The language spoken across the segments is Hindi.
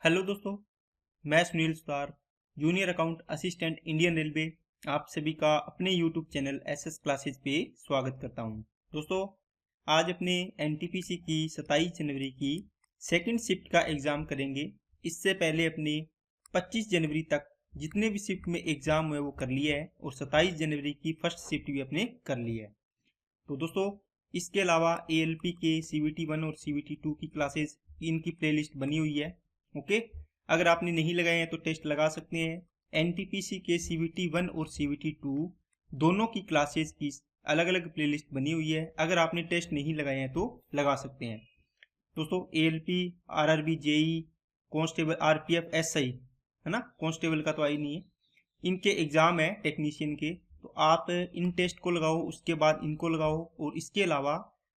हेलो दोस्तों, मैं Sunil Sutar, junior account assistant Indian railway, आप सभी का अपने यूट्यूब चैनल एसएस क्लासेस पे स्वागत करता हूं। दोस्तों, आज अपने एनटीपीसी की 27 जनवरी की सेकंड शिफ्ट का एग्ज़ाम करेंगे। इससे पहले अपने 25 जनवरी तक जितने भी शिफ्ट में एग्ज़ाम हुए वो कर लिया है और 27 जनवरी की फर्स्ट शिफ्ट भी अपने कर ली है। तो दोस्तों, इसके अलावा एएलपी के CVT 1 और CVT 2 की क्लासेस इनकी प्लेलिस्ट बनी हुई है। ओके, अगर आपने नहीं लगाए हैं तो टेस्ट लगा सकते हैं। एनटीपीसी के CVT 1 और CVT 2 दोनों की क्लासेस की अलग अलग प्लेलिस्ट बनी हुई है। अगर आपने टेस्ट नहीं लगाए हैं तो लगा सकते हैं। दोस्तों, ALP, RRB, JE, constable, RPF, SI, है ना, कांस्टेबल का तो आई नहीं है, इनके एग्ज़ाम है टेक्नीशियन के। तो आप इन टेस्ट को लगाओ, उसके बाद इनको लगाओ। और इसके अलावा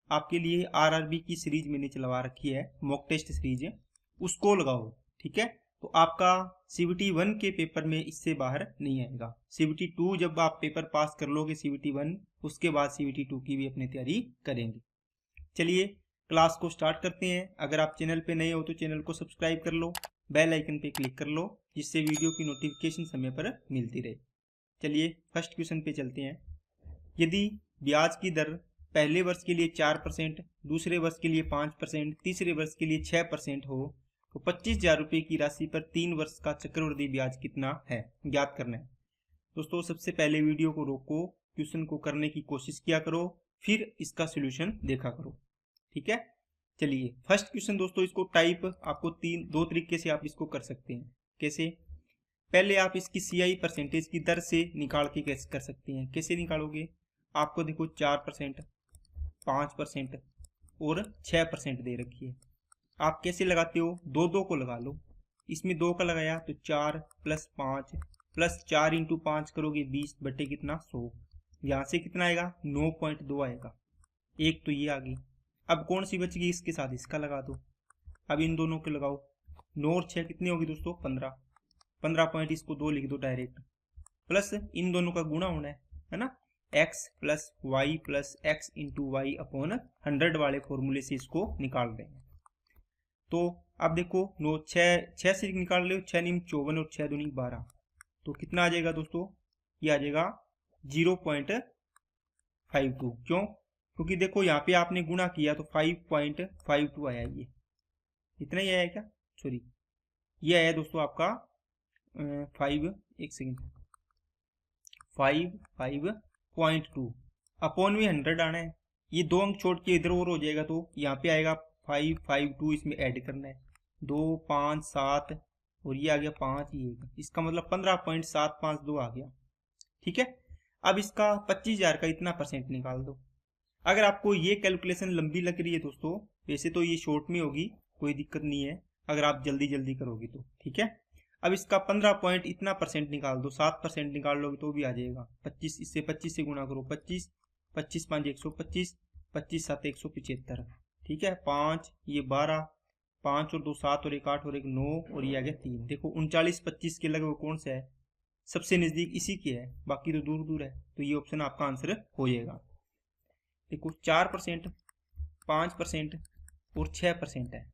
आपके लिए आरआरबी की सीरीज मैंने चलवा रखी है, मॉक टेस्ट सीरीज है, उसको लगाओ। ठीक है, तो आपका CVT 1 के पेपर में इससे बाहर नहीं आएगा। CVT 2 जब आप पेपर पास कर लोगे CVT 1, उसके बाद CVT 2 की भी अपनी तैयारी करेंगे। चलिए क्लास को स्टार्ट करते हैं। अगर आप चैनल पे नए हो तो चैनल को सब्सक्राइब कर लो, बेल आइकन पे क्लिक कर लो, जिससे वीडियो की नोटिफिकेशन समय पर मिलती रहे। चलिए फर्स्ट क्वेश्चन पे चलते हैं। यदि ब्याज की दर पहले वर्ष के लिए 4%, दूसरे वर्ष के लिए 5%, तीसरे वर्ष के लिए 6% हो तो 25,000 रुपये की राशि पर 3 वर्ष का चक्रवृद्धि ब्याज कितना है, ज्ञात करना है। दोस्तों, सबसे पहले वीडियो को रोको, क्वेश्चन को करने की कोशिश किया करो, फिर इसका सोल्यूशन देखा करो। ठीक है, चलिए फर्स्ट क्वेश्चन दोस्तों, इसको टाइप आपको दो तरीके से आप इसको कर सकते हैं। कैसे? पहले आप इसकी CI परसेंटेज की दर से निकाल के कैसे कर सकते हैं। कैसे निकालोगे? आपको देखो 4%, 5% और 6% दे रखी है। आप कैसे लगाते हो? दो दो को लगा लो। इसमें 2 का लगाया तो 4 + 5 + 4 × 5 करोगे 20 बटे कितना 100। यहाँ से कितना आएगा? 9.2 आएगा। एक तो ये आ गई। अब कौन सी बच गई? इसके साथ इसका लगा दो। अब इन दोनों को लगाओ। 9 और 6 कितनी होगी दोस्तों? 15। 15 पॉइंट इसको 2 लिख दो डायरेक्ट। प्लस इन दोनों का गुणा होना है ना, x + y + x × y/100 वाले फॉर्मूले से इसको निकाल रहे हैं। तो अब देखो 9 6 से निकाल रहे हो, 6 × 54 और 6 दूनी 12। तो कितना आ जाएगा दोस्तों? ये आ जाएगा 0.52। क्यों? क्योंकि देखो यहाँ पे आपने गुणा किया तो 5.52 आया। ये इतना ही आया क्या? सॉरी, ये आया दोस्तों आपका 5.2 अपॉन में 100 आना है। ये 2 अंक छोड़ के इधर और हो जाएगा तो यहाँ पे आएगा 552, इसमें ऐड करना है 2 5 7 और ये आ गया 5, ये इसका मतलब 15.752 आ गया। ठीक है, अब इसका 25,000 का इतना % निकाल दो। अगर आपको ये कैलकुलेशन लंबी लग रही है दोस्तों, वैसे तो ये शॉर्ट में होगी, कोई दिक्कत नहीं है अगर आप जल्दी जल्दी करोगे तो। ठीक है, अब इसका 15 पॉइंट इतना % निकाल दो, 7% निकाल लोगे तो भी आ जाएगा 25। इससे 25 से गुणा करो, 25 25 5 125, 25 7 175। ठीक है, 5 ये 12, 5 और 2 7 और 1 8 और 1 9 और ये आ गया 3। देखो 39 25 के लगभग कौन सा है? सबसे नज़दीक इसी के है, बाकी तो दूर दूर है। तो ये ऑप्शन आपका आंसर हो जाएगा। देखो 4%, 5% और 6% है,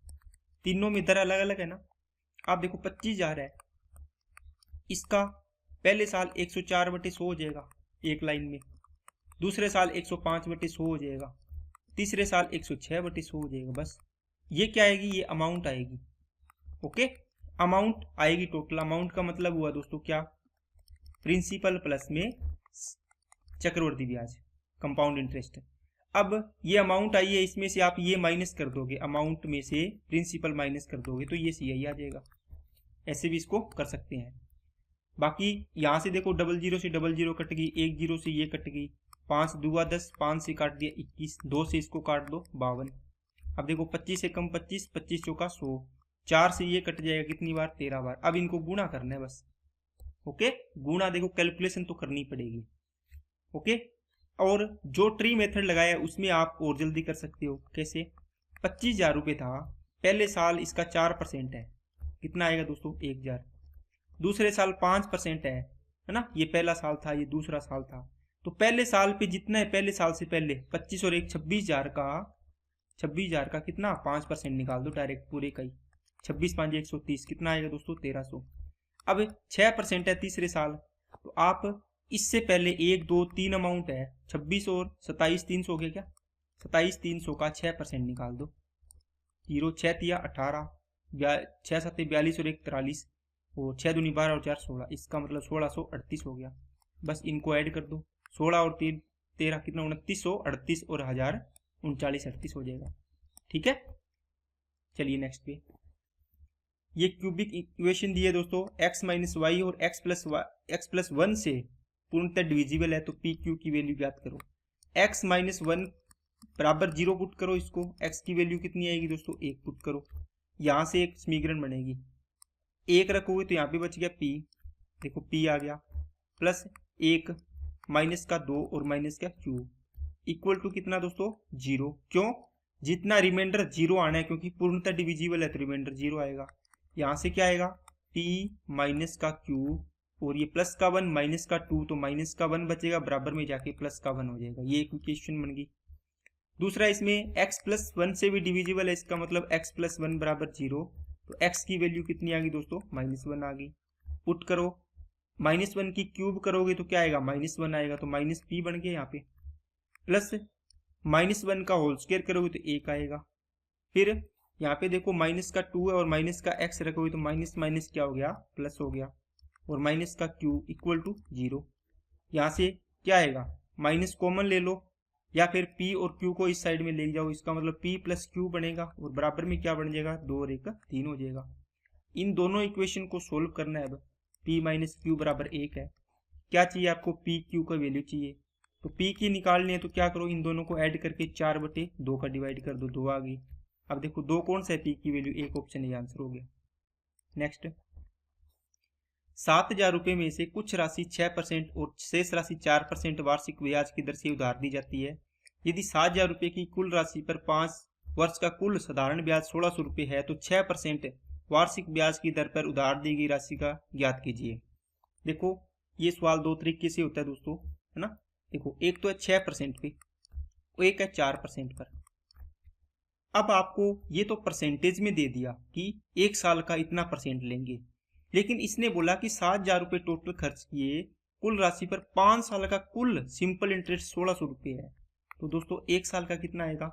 तीनों में दर अलग अलग है ना। आप देखो 25,000 है, इसका पहले साल 104/100 हो जाएगा एक लाइन में, दूसरे साल 105/100 हो जाएगा, तीसरे साल 106/100 हो जाएगा। बस ये क्या आएगी? ये अमाउंट आएगी। ओके, अमाउंट आएगी। टोटल अमाउंट का मतलब हुआ दोस्तों क्या? प्रिंसिपल प्लस में चक्रवृद्धि ब्याज, कंपाउंड इंटरेस्ट। अब ये अमाउंट आई है, इसमें से आप ये माइनस कर दोगे, अमाउंट में से प्रिंसिपल माइनस कर दोगे तो ये CI आ जाएगा। ऐसे भी इसको कर सकते हैं। बाकी यहाँ से देखो 00 से 00 कट गई, 10 से ये कट गई, 5 दूआ 10, 5 से काट दिया 21, 2 से इसको काट दो 52। अब देखो 25 से कम 25, 25 चौका 100, 4 से ये कट जाएगा कितनी बार? 13 बार। अब इनको गुणा करना है बस। ओके, गुणा देखो कैलकुलेशन तो करनी पड़ेगी। ओके, और जो ट्री मेथड लगाया उसमें आप और जल्दी कर सकते हो। कैसे? 25,000 रुपये था, पहले साल इसका 4% है, कितना आएगा दोस्तों? 1,000। दूसरे साल 5% है ना, ये पहला साल था, ये दूसरा साल था। तो पहले साल पे जितना है, पहले साल से पहले 25 और 1 26,000 का, 26,000 का कितना? 5% निकाल दो डायरेक्ट पूरे का ही। 26 5 130 कितना आएगा दोस्तों 1300। अब 6% है तीसरे साल, तो आप इससे पहले 1 2 3 अमाउंट है 26 और 27 300 हो गया क्या, 27 300 का 6% निकाल दो। 0 6 तिया 18, 6 7 42 और 1 43 और 6 दूनी 12 और 4 16, इसका मतलब 1638 हो गया। बस इनको ऐड कर दो, 16 और 3 13 कितना 2938 और 1039 हो जाएगा। ठीक है, चलिए नेक्स्ट पे। ये क्यूबिक इक्वेशन दी है दोस्तों, x माइनस वाई और x प्लस 1 से पूर्णतः डिविजिबल है, तो पी क्यू की वैल्यू ज्ञात करो। x माइनस 1 बराबर 0 पुट करो, इसको x की वैल्यू कितनी आएगी दोस्तों 1 पुट करो, यहाँ से एक समीकरण बनेगी, 1 रखोगे तो यहाँ पे बच गया p, देखो p आ गया, प्लस 1 माइनस का 2 और माइनस का q इक्वल टू कितना दोस्तों 0। क्यों, जितना रिमाइंडर 0 आना है, क्योंकि पूर्णतः डिविजिबल है तो रिमाइंडर 0 आएगा। यहाँ से क्या आएगा p माइनस का q और ये प्लस का 1 माइनस का 2, तो माइनस का 1 बचेगा, बराबर में जाके प्लस का 1 हो जाएगा। ये एक इक्वेशन बन गई। दूसरा, इसमें x प्लस 1 से भी डिविजिबल है, इसका मतलब x प्लस 1 बराबर 0, तो x की वैल्यू कितनी आ गई दोस्तों -1 आ गई। पुट करो, -1 की क्यूब करोगे तो क्या आएगा -1 आएगा, तो माइनस p बन गया यहाँ पे, प्लस -1 का होल स्क्वायर करोगे तो 1 आएगा। फिर यहाँ पे देखो माइनस का 2 है और माइनस का x रखोगे तो माइनस माइनस क्या हो गया प्लस हो गया, और माइनस का q इक्वल टू 0। यहाँ से क्या आएगा माइनस कॉमन ले लो, या फिर p और q को इस साइड में ले जाओ, इसका मतलब p प्लस q बनेगा, और बराबर में क्या बन जाएगा 2 और 1 3 हो जाएगा। इन दोनों इक्वेशन को सोल्व करना है। अब p माइनस क्यू बराबर 1 है, क्या चाहिए आपको p q का वैल्यू चाहिए, तो p की निकालनी है, तो क्या करो इन दोनों को ऐड करके 4/2 का डिवाइड कर दो, 2 आ गई। अब देखो 2 कौन सा है, p की वैल्यू, एक ऑप्शन है, आंसर हो गया। नेक्स्ट, 7,000 रुपये में से कुछ राशि 6% और शेष राशि 4% वार्षिक ब्याज की दर से उधार दी जाती है। यदि 7,000 रुपये की कुल राशि पर 5 वर्ष का कुल साधारण ब्याज 1600 रुपये है, तो 6% वार्षिक ब्याज की दर पर उधार दी गई राशि का ज्ञात कीजिए। देखो ये सवाल दो तरीके से होता है दोस्तों, है ना। देखो एक तो है 6% पे, एक है 4% पर। अब आपको ये तो परसेंटेज में दे दिया कि एक साल का इतना % लेंगे, लेकिन इसने बोला कि 7,000 रुपये टोटल खर्च किए, कुल राशि पर 5 साल का कुल सिंपल इंटरेस्ट 1600 रुपये है, तो दोस्तों एक साल का कितना आएगा।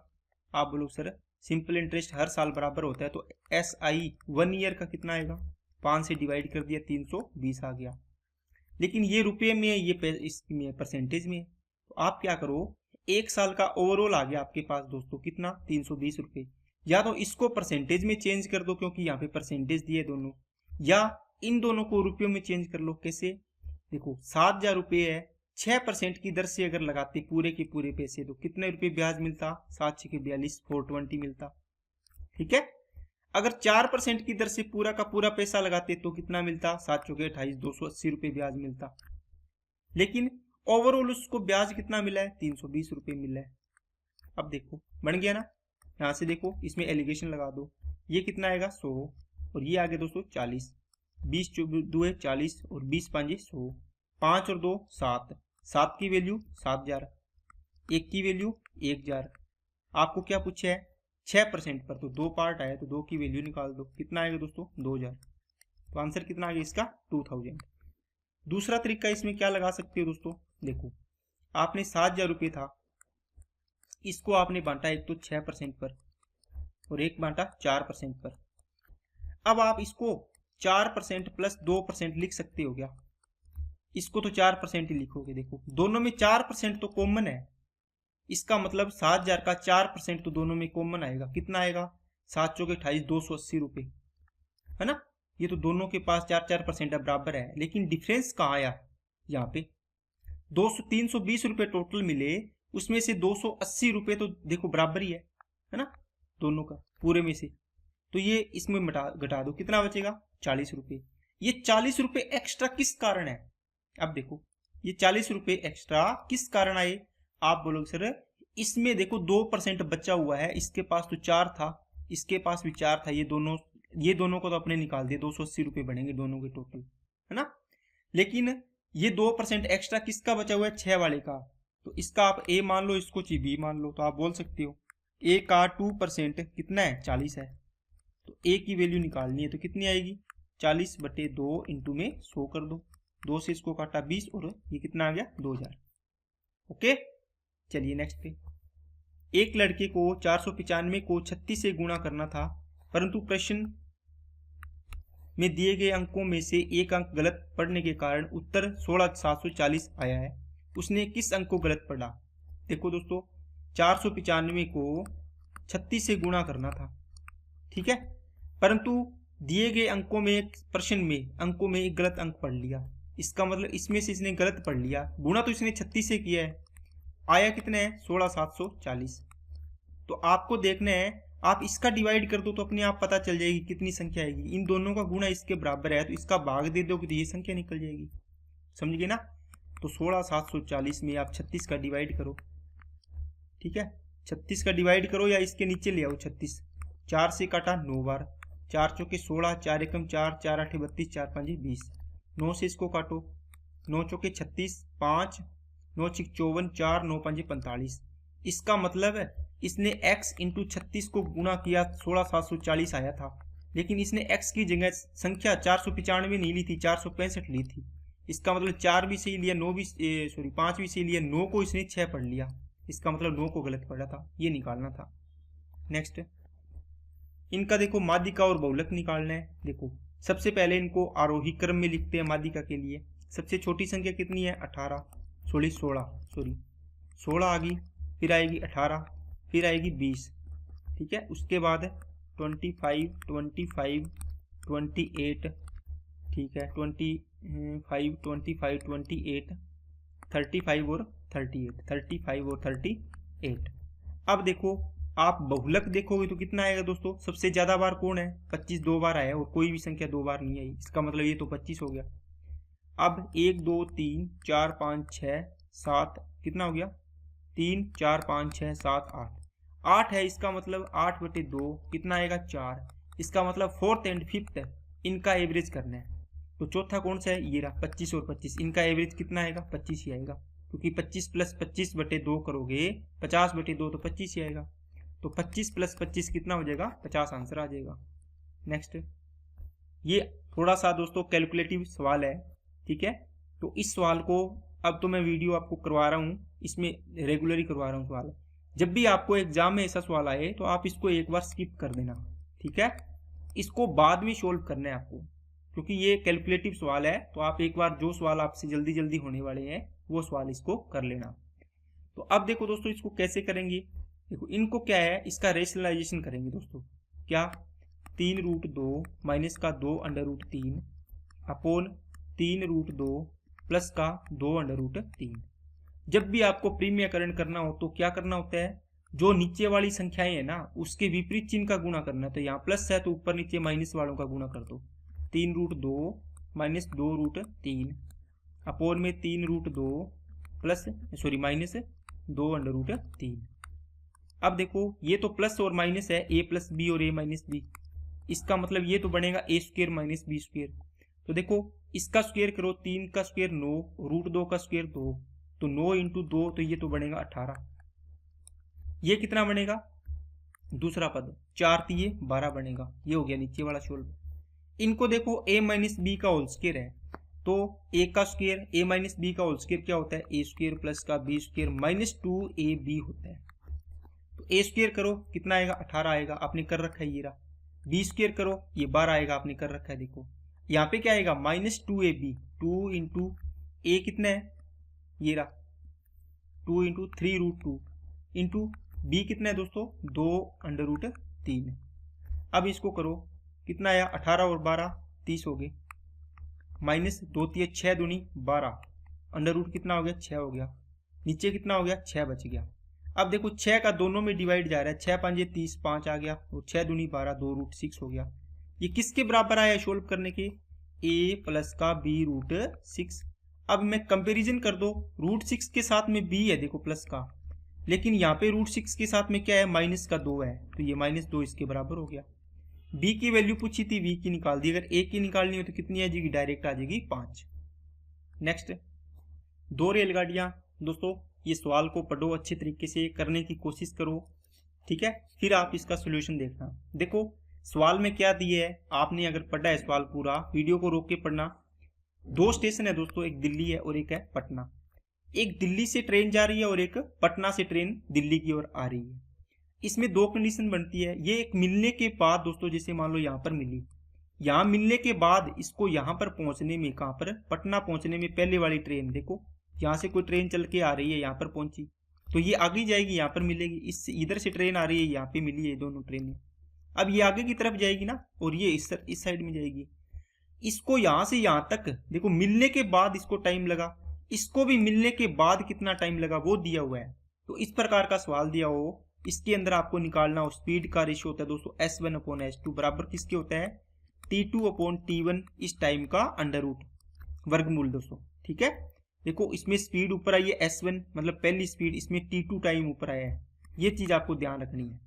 आप बोलो सर सिंपल इंटरेस्ट हर साल बराबर होता है, तो SI 1 ईयर का कितना आएगा, 5 से डिवाइड कर दिया 320 आ गया। लेकिन ये रुपये में है, ये इसमें परसेंटेज में है, तो आप क्या करो, एक साल का ओवरऑल आ गया आपके पास दोस्तों कितना 320 रुपये, या तो इसको परसेंटेज में चेंज कर दो क्योंकि यहाँ पे परसेंटेज दिए दोनों, या इन दोनों को रुपयों में चेंज कर लो। कैसे, देखो 7,000 रुपये है, 6% की दर से अगर लगाते पूरे के पूरे पैसे, तो कितने रुपये ब्याज मिलता, 7 6 42 420 मिलता। ठीक है, अगर 4% की दर से पूरा का पूरा पैसा लगाते तो कितना मिलता, 7 चौके 28 280 रुपये ब्याज मिलता। लेकिन ओवरऑल उसको ब्याज कितना मिला है, 320 रुपये मिला है। अब देखो बन गया ना, यहाँ से देखो इसमें एलिगेशन लगा दो, ये कितना आएगा 100 और ये आगे दोस्तों 40, 20 2 है 40 और 20 5 100, 5 और 2 7, 7 की वैल्यू 7,000, 1 की वैल्यू 1,000। आपको क्या पूछा है 6% पर, तो 2 पार्ट आया, तो 2 की वैल्यू निकाल दो, कितना आएगा दोस्तों 2,000, तो आंसर कितना आ गया इसका 2,000। दूसरा तरीका इसमें क्या लगा सकते हो दोस्तों, देखो आपने 7,000 रुपये था, इसको आपने बांटा एक तो 6% पर और एक बांटा 4% पर। अब आप इसको 4% प्लस 2% लिख सकते हो क्या, इसको तो 4% ही लिखोगे। देखो दोनों में 4% तो कॉमन है, इसका मतलब 7,000 का 4% तो दोनों में कॉमन आएगा, कितना आएगा 7 चौके 28 280 रुपये, है ना। ये तो दोनों के पास 4% बराबर है, लेकिन डिफरेंस कहाँ आया, यहाँ पे 320 रुपये टोटल मिले, उसमें से 280 रुपये तो देखो बराबर ही है ना दोनों का पूरे में से, तो ये इसमें घटा दो, कितना बचेगा 40 रुपये। ये 40 रुपये एक्स्ट्रा किस कारण है, अब देखो ये 40 रुपये एक्स्ट्रा किस कारण आए, आप बोलोगे सर इसमें देखो 2% बचा हुआ है, इसके पास तो 4 था, इसके पास भी 4 था, ये दोनों को तो अपने निकाल दिए, 280 रुपये बनेंगे दोनों के टोटल, है ना। लेकिन ये 2% एक्स्ट्रा किसका बचा हुआ है, 6 वाले का, तो इसका आप A मान लो, इसको B मान लो, तो आप बोल सकते हो A का 2% कितना है 40 है, तो ए की वैल्यू निकालनी है तो कितनी आएगी 40/2 इंटू में 100 कर दो, 2 से इसको काटा 20 और ये कितना आ गया 2000। ओके, चलिए नेक्स्ट पे। एक लड़के को 495 को 36 से गुणा करना था, परंतु प्रश्न में दिए गए अंकों में से एक अंक गलत पढ़ने के कारण उत्तर 16,740 आया है। उसने किस अंक को गलत पढ़ा? देखो दोस्तों, 495 को 36 से गुणा करना था, ठीक है, परंतु दिए गए अंकों में प्रश्न में अंकों में एक गलत अंक पढ़ लिया। इसका मतलब इसमें से इसने गलत पढ़ लिया। गुणा तो इसने 36 से किया है, आया कितना है 16,740। तो आपको देखना है, आप इसका डिवाइड कर दो तो अपने आप पता चल जाएगी कितनी संख्या आएगी। इन दोनों का गुणा इसके बराबर है तो इसका भाग दे दोगे तो ये संख्या निकल जाएगी। समझ गए ना? तो 16,740 में आप 36 का डिवाइड करो, ठीक है, 36 का डिवाइड करो या इसके नीचे ले आओ 36। 4 से काटा 9 बार, 4 चौके 16, 4 एकम 4, 4 आठे 32, 4 पंजे 20। 9 से इसको काटो, 9 चौके 36, 5, 9 छिक 54, 4, 9 पंजे 45। इसका मतलब है इसने x इंटू 36 को गुणा किया, 16,740 आया था, लेकिन इसने x की जगह संख्या 495 नहीं ली थी, 465 ली थी। इसका मतलब 4 भी सही लिया, 9 भी 5 भी सही लिया, 9 को इसने 6 पढ़ लिया। इसका मतलब 9 को गलत पढ़ा था, ये निकालना था। नेक्स्ट, इनका देखो माध्यिका और बहुलक निकालना है। देखो सबसे पहले इनको आरोही क्रम में लिखते हैं। माध्यिका के लिए सबसे छोटी संख्या कितनी है 18, 16 आ गई, फिर आएगी 18, फिर आएगी 20, ठीक है, उसके बाद 25, 28, ठीक है, 25, 28, 35 और 38। अब देखो आप बहुलक देखोगे तो कितना आएगा दोस्तों? सबसे ज्यादा बार कौन है? 25 2 बार आया और कोई भी संख्या 2 बार नहीं आई। इसका मतलब ये तो 25 हो गया। अब 1 2 3 4 5 6 7 कितना हो गया? 3 4 5 6 7 8 है। इसका मतलब 8/2 कितना आएगा? 4। इसका मतलब 4th एंड 5th इनका एवरेज करना है। तो चौथा कौन सा है? ये रहा 25 और 25। इनका एवरेज कितना आएगा? 25 ही आएगा, क्योंकि 25 + 25/2 करोगे 50/2 तो 25 ही आएगा। तो 25 + 25 कितना हो जाएगा? 50 आंसर आ जाएगा। नेक्स्ट, ये थोड़ा सा दोस्तों कैलकुलेटिव सवाल है, ठीक है। तो इस सवाल को अब तो मैं वीडियो आपको करवा रहा हूँ, इसमें रेगुलरली करवा रहा हूँ सवाल। जब भी आपको एग्जाम में ऐसा सवाल आए तो आप इसको एक बार स्किप कर देना, ठीक है। इसको बाद में सोल्व करना है आपको, क्योंकि ये कैलकुलेटिव सवाल है। तो आप एक बार जो सवाल आपसे जल्दी जल्दी होने वाले हैं वो सवाल इसको कर लेना। तो अब देखो दोस्तों इसको कैसे करेंगे। देखो इनको क्या है, इसका रेशनलाइजेशन करेंगे दोस्तों। क्या? 3√2 माइनस का 2√3 अपॉन 3√2 प्लस का 2√3। जब भी आपको प्रीमियकरण करना हो तो क्या करना होता है, जो नीचे वाली संख्याएं है ना उसके विपरीत चिन्ह का गुणा करना है। तो यहाँ प्लस है तो ऊपर नीचे माइनस वालों का गुणा कर दो। 3√2 माइनस 2√3 अपॉन में 3√2 माइनस 2√3। अब देखो ये तो प्लस और माइनस है, a + b और a - b। इसका मतलब ये तो बनेगा a² - b²। तो देखो इसका स्क्वायर करो, 3 का स्क्वायर 9, √2 का स्क्वायर 2, तो 9 × 2 तो ये तो बनेगा 18। ये कितना बनेगा? दूसरा पद 4 × 3 12 बनेगा। ये हो गया नीचे वाला सोल्व। इनको देखो a - b का होल स्क्वायर है, तो a का स्क्वायर a - b का होल स्क्वायर क्या होता है? a² प्लस का b² -2ab होता है। तो a² करो कितना आएगा? 18 आएगा, आपने कर रखा है ये रहा। b² करो ये 12 आएगा, आपने कर रखा है। देखो यहाँ पे क्या आएगा? -2ab, 2 × a कितना है? ये रहा 2 × 3√2 इंटू b कितना है दोस्तों? 2√3। अब इसको करो कितना आया? 18 और 12 30 हो गए, माइनस 2 × 3 6 दूनी 12, अंडर रूट कितना हो गया? 6 हो गया। नीचे कितना हो गया? 6 बच गया। अब देखो 6 का दोनों में डिवाइड जा रहा है, 6 5 30, 5 आ गया और 6 दूनी 12, 2√6 हो गया। ये किसके बराबर आया सोल्व करने के? a प्लस का b√6। अब मैं कंपैरिजन कर दो, √6 के साथ में b है देखो प्लस का, लेकिन यहाँ पे √6 के साथ में क्या है? माइनस का 2 है, तो ये -2 इसके बराबर हो गया। b की वैल्यू पूछी थी, v की निकाल दी। अगर a की निकालनी हो तो कितनी आ जाएगी? डायरेक्ट आ जाएगी 5। नेक्स्ट, 2 रेलगाड़ियां। दोस्तों ये सवाल को पढ़ो, अच्छे तरीके से करने की कोशिश करो, ठीक है, फिर आप इसका सोल्यूशन देखना। देखो सवाल में क्या दिया है, आपने अगर पढ़ा है सवाल पूरा, वीडियो को रोक के पढ़ना। 2 स्टेशन है दोस्तों, एक दिल्ली है और एक है पटना। एक दिल्ली से ट्रेन जा रही है और एक पटना से ट्रेन दिल्ली की ओर आ रही है। इसमें 2 कंडीशन बनती है। ये एक मिलने के बाद दोस्तों, जैसे मान लो यहाँ पर मिली, यहाँ मिलने के बाद इसको यहाँ पर पहुंचने में, कहाँ पर, पटना पहुंचने में पहले वाली ट्रेन देखो, यहाँ से कोई ट्रेन चल के आ रही है, यहाँ पर पहुंची तो ये आगे जाएगी, यहाँ पर मिलेगी। इस इधर से ट्रेन आ रही है, यहाँ पे मिली है दोनों ट्रेनें। अब ये आगे की तरफ जाएगी ना, और ये इस साइड में जाएगी। इसको यहाँ से यहाँ तक देखो मिलने के बाद इसको टाइम लगा, इसको भी मिलने के बाद कितना टाइम लगा वो दिया हुआ है। तो इस प्रकार का सवाल दिया हो, इसके अंदर आपको निकालना हो, स्पीड का रेशियो होता है दोस्तों S1/S2 बराबर किसके होता है, T2/T1 इस टाइम का अंडर रूट वर्गमूल दोस्तों। ठीक है, देखो इसमें स्पीड ऊपर आई है S1 मतलब पहली स्पीड, इसमें T2 टाइम ऊपर आया है, ये चीज आपको ध्यान रखनी है।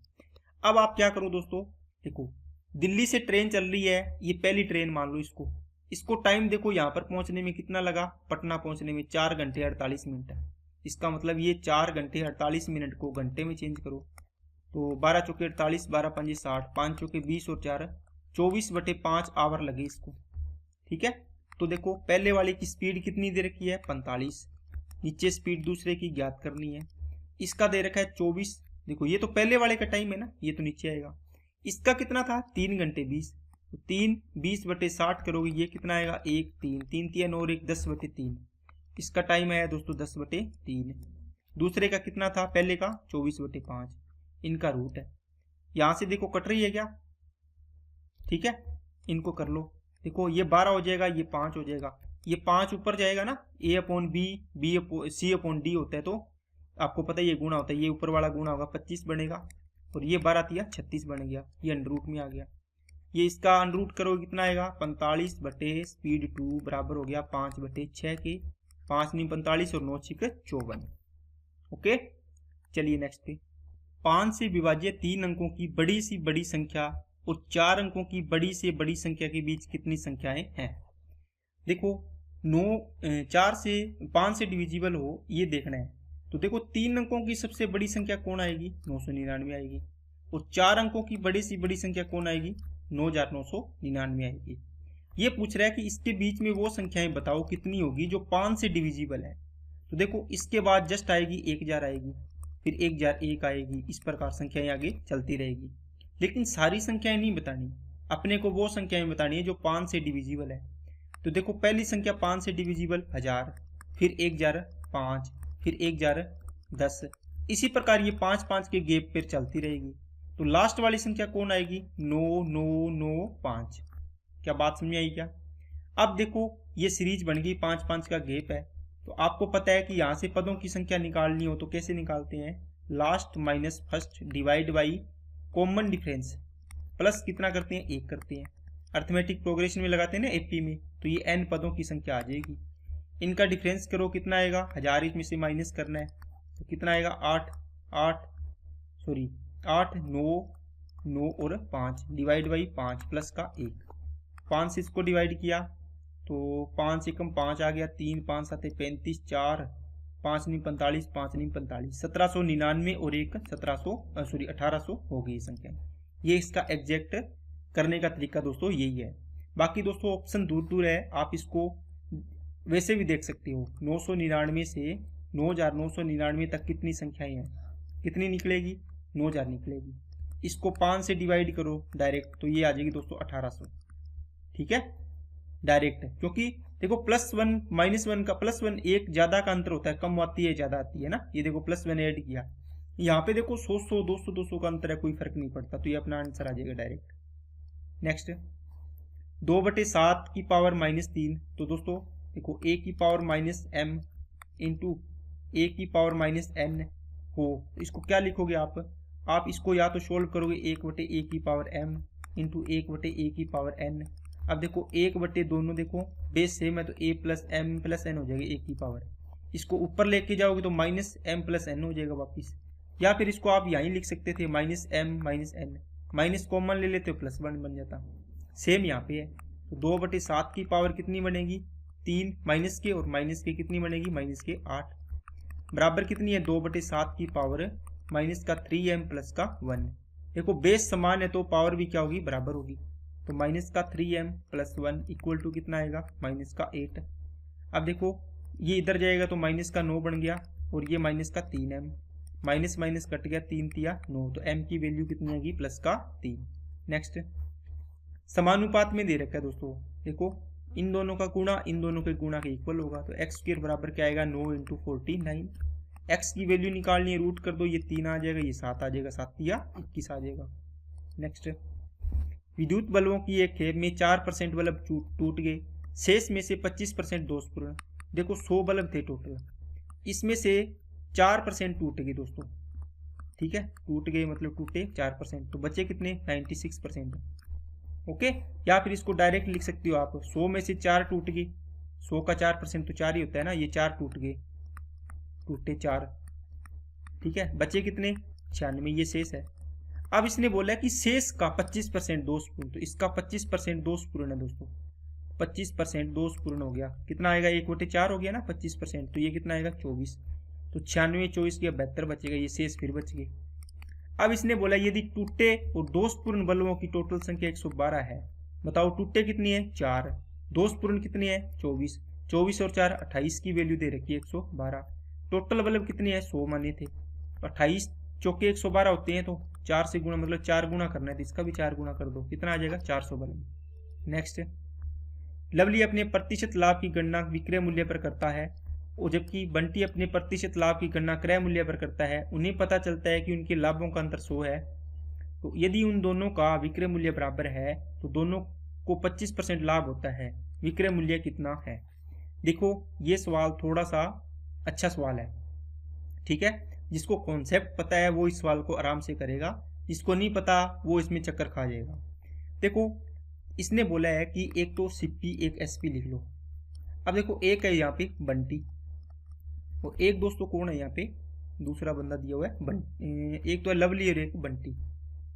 अब आप क्या करो दोस्तों, देखो दिल्ली से ट्रेन चल रही है, ये पहली ट्रेन मान लो, इसको टाइम देखो यहाँ पर पहुंचने में कितना लगा, पटना पहुंचने में 4 घंटे 48 मिनट है। इसका मतलब ये 4 घंटे 48 मिनट को घंटे में चेंज करो तो 12 चौके 48, 12 पंजे 60, 5 चौके 20 और 4 24/5 आवर लगे इसको। ठीक है, तो देखो पहले वाले की स्पीड कितनी दे रखी है 45, नीचे स्पीड दूसरे की ज्ञात करनी है। इसका दे रखा है 24, देखो ये तो पहले वाले का टाइम है ना, ये तो नीचे आएगा। इसका कितना था 3 घंटे 20, तो 3 20/60 करोगे, ये कितना आएगा 1 3 3 3 और 1 10/3। इसका टाइम आया दोस्तों 10/3। दूसरे का कितना था पहले का 24/5, इनका रूट है। यहां से देखो कट रही है क्या, ठीक है, इनको कर लो, देखो ये 12 हो जाएगा, ये 5 हो जाएगा, ये 5 ऊपर जाएगा ना, A/B C/D होता है, तो आपको पता है ये गुणा होता है, ये ऊपर वाला गुणा होगा 25 बनेगा, और ये 12 तिया 36 बन गया, ये अंडर रूट में आ गया। ये इसका अंडर रूट करो कितना आएगा 45 बटे स्पीड 2 बराबर हो गया 5/6 के, 5 9 45 और 9 6 54। ओके, चलिए नेक्स्ट पे, 5 से विभाज्य 3 अंकों की बड़ी सी बड़ी संख्या और 4 अंकों की बड़ी से बड़ी संख्या के बीच कितनी संख्याएं हैं। देखो 5 से डिविजिबल हो ये देखना है, तो देखो 3 अंकों की सबसे बड़ी संख्या कौन आएगी 999 आएगी, और 4 अंकों की बड़ी सी बड़ी संख्या कौन आएगी 9999 आएगी। ये पूछ रहा है कि इसके बीच में वो संख्याएं बताओ कितनी होगी जो 5 से डिविजिबल है। तो देखो इसके बाद जस्ट आएगी 1000 आएगी, फिर 1001 आएगी, इस प्रकार संख्याएं आगे चलती रहेगी। लेकिन सारी संख्याएं नहीं बतानी, अपने को वो संख्याएं बतानी है जो 5 से डिविजिबल है। तो देखो पहली संख्या 5 से डिविजिबल 1000, फिर 1000 5, फिर 1000 10, इसी प्रकार ये 5 5 के गैप पर चलती रहेगी। तो लास्ट वाली संख्या कौन आएगी 9995। क्या बात समझ आई क्या। अब देखो ये सीरीज बन गई, 5 5 का गैप है, तो आपको पता है कि यहाँ से पदों की संख्या निकालनी हो तो कैसे निकालते हैं, last minus first divide by common difference, plus कितना करते हैं 1 करते हैं, अर्थमेटिक प्रोग्रेशन में लगाते हैं ना एपी में, तो ये n पदों की संख्या आ जाएगी। इनका डिफरेंस करो कितना आएगा, 1000 इसमें से माइनस करना है तो कितना आएगा 8 9 और 5 डिवाइड बाई 5 प्लस का 1, 5 से इसको डिवाइड किया तो 5 से कम 5 आ गया, 3 5 7 35, 4 5 9 45, 5 9 45, 1799 और 1 1800 हो गई संख्या। ये इसका एग्जैक्ट करने का तरीका दोस्तों यही है। बाकी दोस्तों ऑप्शन दूर दूर है, आप इसको वैसे भी देख सकते हो। 999 से 9999 तक कितनी संख्याएं हैं, कितनी निकलेगी 9000 निकलेगी। इसको 5 से डिवाइड करो डायरेक्ट तो ये आ जाएगी दोस्तों 1800। ठीक है, डायरेक्ट, क्योंकि देखो +1 -1 का +1 एक ज्यादा का अंतर होता है, कम आती है ज्यादा आती है ना, ये देखो +1 ऐड किया, यहाँ पे देखो 100 200 200 का अंतर है, कोई फर्क नहीं पड़ता, तो ये अपना आंसर आ जाएगा डायरेक्ट। नेक्स्ट 2/7 की पावर -3, तो दोस्तों देखो a की पावर -m इंटू a की पावर -n हो, इसको क्या लिखोगे आप इसको या तो सोल्व करोगे 1/a की पावर m इंटू 1/a की पावर n। अब देखो 1/, दोनों देखो बेस सेम है तो a + m + n हो जाएगा a की पावर, इसको ऊपर लेके जाओगे तो -m + n हो जाएगा वापिस, या फिर इसको आप यहीं लिख सकते थे -m -n, माइनस कॉमन ले लेते हो +1 बन जाता, सेम यहाँ पे है। तो 2/7 की पावर कितनी बनेगी 3 माइनस के, और माइनस के कितनी बनेगी -8, बराबर कितनी है 2/7 की पावर -3m + 1, देखो बेस समान है तो पावर भी क्या होगी, बराबर होगी। तो माइनस का 3m प्लस 1 इक्वल टू कितना आएगा, माइनस का 8। अब देखो ये इधर जाएगा तो माइनस का 9 बन गया, और ये माइनस का 3m, माइनस माइनस कट गया, 3 तिया 9, तो m की वैल्यू कितनी आएगी, प्लस का 3। नेक्स्ट, समानुपात में दे रखा है दोस्तों, देखो इन दोनों का गुणा इन दोनों के गुणा के इक्वल होगा, तो एक्स स्क्वायर बराबर क्या आएगा, 9 इंटू 49। एक्स की वैल्यू निकालनी है, रूट कर दो, ये 3 आ जाएगा, ये 7 आ जाएगा, 7 या 21 आ जाएगा। नेक्स्ट, विद्युत बल्बों की एक खेप में 4% बल्ब टूट गए, शेष में से 25% दोषपूर्ण। देखो 100 बल्ब थे टोटल, इसमें से 4% टूट गए दोस्तों, ठीक है, टूट गए मतलब टूटे 4%, तो बचे कितने, 96%। ओके, या फिर इसको डायरेक्ट लिख सकते हो आप, 100 में से 4 टूट गए, 100 का 4% तो 4 ही होता है ना, ये 4 टूट गए, टूटे 4, ठीक है, बचे कितने, 96, ये शेष है। अब इसने बोला कि शेष का 25% दोषपूर्ण, तो इसका 25% दोषपूर्ण है दोस्तों, 25% दोषपूर्ण हो गया, कितना आएगा, 1/4 हो गया ना 25%, तो ये कितना आएगा 24, तो 96 24 के 72 बचेगा, ये शेष फिर बच गए। अब इसने बोला यदि टूटे और दोषपूर्ण बल्बों की टोटल संख्या 112 है, बताओ टूटे कितनी है, 4, दोषपूर्ण कितनी है, 24, 24 और 4 28 की वैल्यू दे रखी है 112। टोटल बल्ब कितनी है, 100 माने थे, 28 चौके 112 होते हैं, तो 4 से गुणा मतलब 4 गुणा करना है, तो इसका भी 4 गुणा कर दो, कितना आ जाएगा, 400 बल्ब। नेक्स्ट, लवली अपने प्रतिशत लाभ की गणना विक्रय मूल्य पर करता है, और जबकि बंटी अपने प्रतिशत लाभ की गणना क्रय मूल्य पर करता है। उन्हें पता चलता है कि उनके लाभों का अंतर 100 है, तो यदि उन दोनों का विक्रय मूल्य बराबर है तो दोनों को 25% लाभ होता है, विक्रय मूल्य कितना है। देखो ये सवाल थोड़ा सा अच्छा सवाल है, ठीक है, जिसको कॉन्सेप्ट पता है वो इस सवाल को आराम से करेगा, जिसको नहीं पता वो इसमें चक्कर खा जाएगा। देखो इसने बोला है कि एक तो सिप्पी एक एसपी लिख लो। अब देखो एक है यहाँ पे बंटी, और एक दोस्तों कौन है यहाँ पे, दूसरा बंदा दिया हुआ है एक तो है लवली और एक बंटी,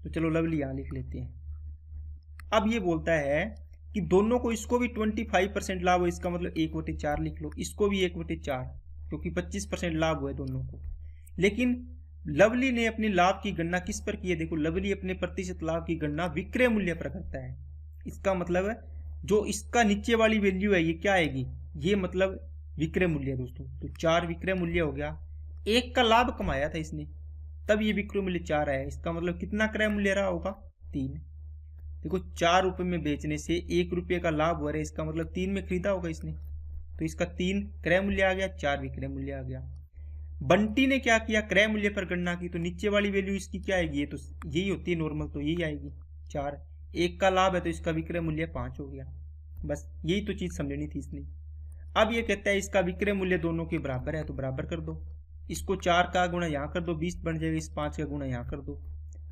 तो चलो लवली यहाँ लिख लेते हैं। अब ये बोलता है कि दोनों को, इसको भी 25% लाभ हो, इसका मतलब 1/4 लिख लो, इसको भी 1/4, क्योंकि 25% लाभ हुआ है दोनों को। लेकिन लवली ने अपने लाभ की गणना किस पर की है, देखो लवली अपने प्रतिशत लाभ की गणना विक्रय मूल्य पर करता है। इसका मतलब है जो इसका नीचे वाली वैल्यू है ये क्या आएगी, ये मतलब विक्रय मूल्य दोस्तों, तो 4 विक्रय मूल्य हो गया। 1 का लाभ कमाया था इसने, तब ये विक्रय मूल्य 4 आया, इसका मतलब कितना क्रय मूल्य रहा होगा, 3। देखो 4 रुपए में बेचने से 1 रुपये का लाभ हो रहा है, इसका मतलब 3 में खरीदा होगा इसने, तो इसका 3 क्रय मूल्य आ गया, 4 विक्रय मूल्य आ गया। बंटी ने क्या किया, क्रय मूल्य पर गणना की, तो नीचे वाली वैल्यू इसकी क्या आएगी, ये तो यही होती है नॉर्मल, तो यही आएगी 4। 1 का लाभ है तो इसका विक्रय मूल्य 5 हो गया, बस यही तो चीज समझनी थी इसने। अब ये कहता है इसका विक्रय मूल्य दोनों के बराबर है, तो बराबर कर दो, इसको 4 का गुणा यहाँ कर दो, 20 बन जाएगा, इस 5 का गुणा यहाँ कर दो,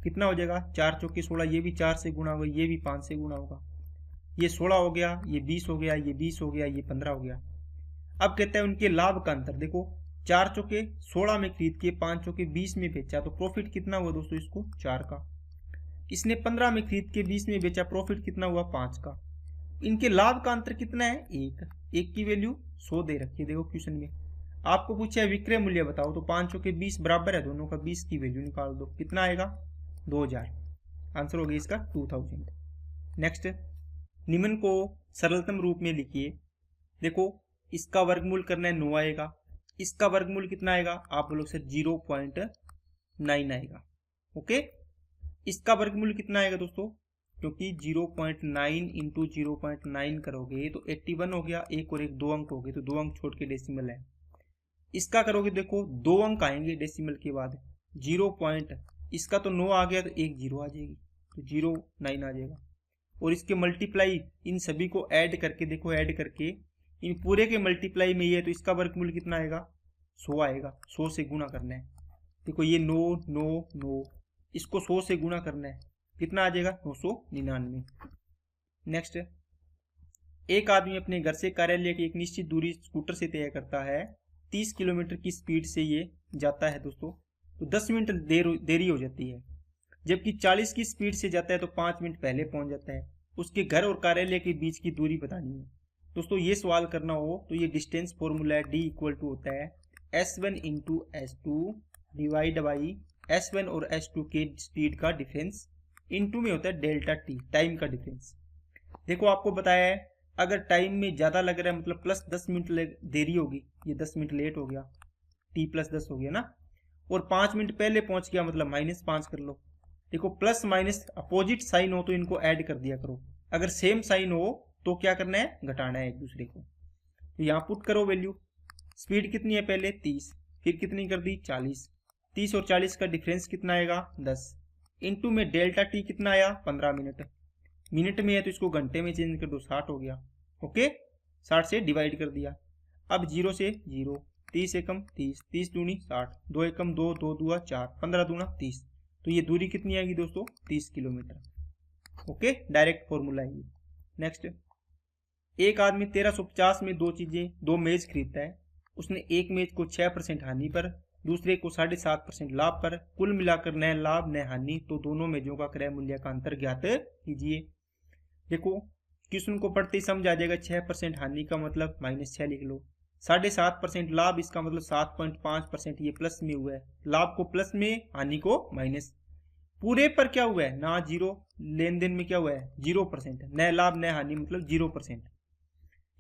कितना हो जाएगा, 4 चौके 16, ये भी 4 से गुणा होगा, ये भी 5 से गुणा होगा, ये 16 हो गया, ये 20 हो गया, ये 20 हो गया, ये 15 हो गया। अब कहता है उनके लाभ का अंतर, देखो 4 चौके 16 में खरीद के 5 चौके 20 में बेचा, तो प्रॉफिट कितना हुआ दोस्तों, इसको 4 का। इसने 15 में खरीद के 20 में बेचा, प्रॉफिट कितना हुआ, 5 का। इनके लाभ का अंतर कितना है, 1 की वैल्यू 100 दे रखी है। देखो क्वेश्चन में आपको पूछा है विक्रय मूल्य बताओ, तो 5 चौके 20 बराबर है दोनों का, 20 की वैल्यू निकाल दो, कितना आएगा, 2000। आंसर हो गया इसका 2000। नेक्स्ट, निम्न को सरलतम रूप में लिखिए। देखो इसका वर्गमूल करना है 9 आएगा, इसका वर्गमूल कितना आएगा, आप बोलो सर 0.9 आएगा। ओके, इसका वर्गमूल कितना आएगा दोस्तों, क्योंकि 0.9 इंटू 0.9 करोगे तो 81 हो गया, एक और एक 2 अंक हो गए, तो 2 अंक छोड़ के डेसिमल है। इसका करोगे देखो 2 अंक आएंगे डेसिमल के बाद, 0. इसका तो 9 आ गया तो एक 0 आ जाएगी, तो 0.9 आ जाएगा। और इसके मल्टीप्लाई इन सभी को ऐड करके, देखो ऐड करके इन पूरे के मल्टीप्लाई में ये, तो इसका वर्गमूल कितना आएगा, 100 आएगा, 100 से गुणा करना है। देखो ये 9 9 9, इसको 100 से गुणा करना है, कितना आ जाएगा, 999। नेक्स्ट, एक आदमी अपने घर से कार्यालय की एक निश्चित दूरी स्कूटर से तय करता है, 30 किलोमीटर की स्पीड से ये जाता है दोस्तों, तो 10 मिनट देरी हो जाती है। जबकि 40 की स्पीड से जाता है तो 5 मिनट पहले पहुंच जाता है। उसके घर और कार्यालय के बीच की दूरी बतानी है। दोस्तों ये सवाल करना हो तो ये डिस्टेंस फॉर्मूला है, D इक्वल टू होता है S1 into S2 divide by S1 और S2 के स्पीड का डिफरेंस इनटू में होता है डेल्टा टी, टाइम का डिफरेंस। देखो आपको बताया है अगर टाइम में ज़्यादा लग रहा है मतलब प्लस 10 मिनट देरी होगी, ये 10 मिनट लेट हो गया, टी प्लस 10 हो गया ना, और 5 मिनट पहले पहुंच गया मतलब -5 कर लो। देखो प्लस माइनस अपोजिट साइन हो तो इनको ऐड कर दिया करो, अगर सेम साइन हो तो क्या करना है, घटाना है एक दूसरे को। तो यहाँ पुट करो वैल्यू, स्पीड कितनी है पहले 30, फिर कितनी कर दी 40, 30 और 40 का डिफरेंस कितना आएगा 10, इनटू में डेल्टा टी कितना आया 15 मिनट, मिनट में है तो इसको घंटे में चेंज कर दो, 60 हो गया। ओके, 60 से डिवाइड कर दिया। अब 0 से 0, 30 एकम 30, 30 दूनी 60, 2 एकम 2, 2 दूआ 4, 15 दूना 30, तो ये दूरी कितनी आएगी दोस्तों 30 किलोमीटर। ओके, डायरेक्ट फॉर्मूला है ये। नेक्स्ट, एक आदमी 1350 में दो मेज खरीदता है, उसने एक मेज को 6% हानि पर, दूसरे को 7.5% लाभ पर, कुल मिलाकर न लाभ न हानि, तो दोनों मेजों का क्रय मूल्य का अंतर ज्ञात कीजिए। देखो क्वेश्चन को पढ़ते ही समझ आ जाएगा, 6% हानि का मतलब -6 लिख लो, 7.5% लाभ इसका मतलब 7.5% ये प्लस में हुआ है, लाभ को प्लस में हानि को माइनस, पूरे पर क्या हुआ है ना जीरो, लेन देन में क्या हुआ है 0%, न लाभ न हानि मतलब 0%।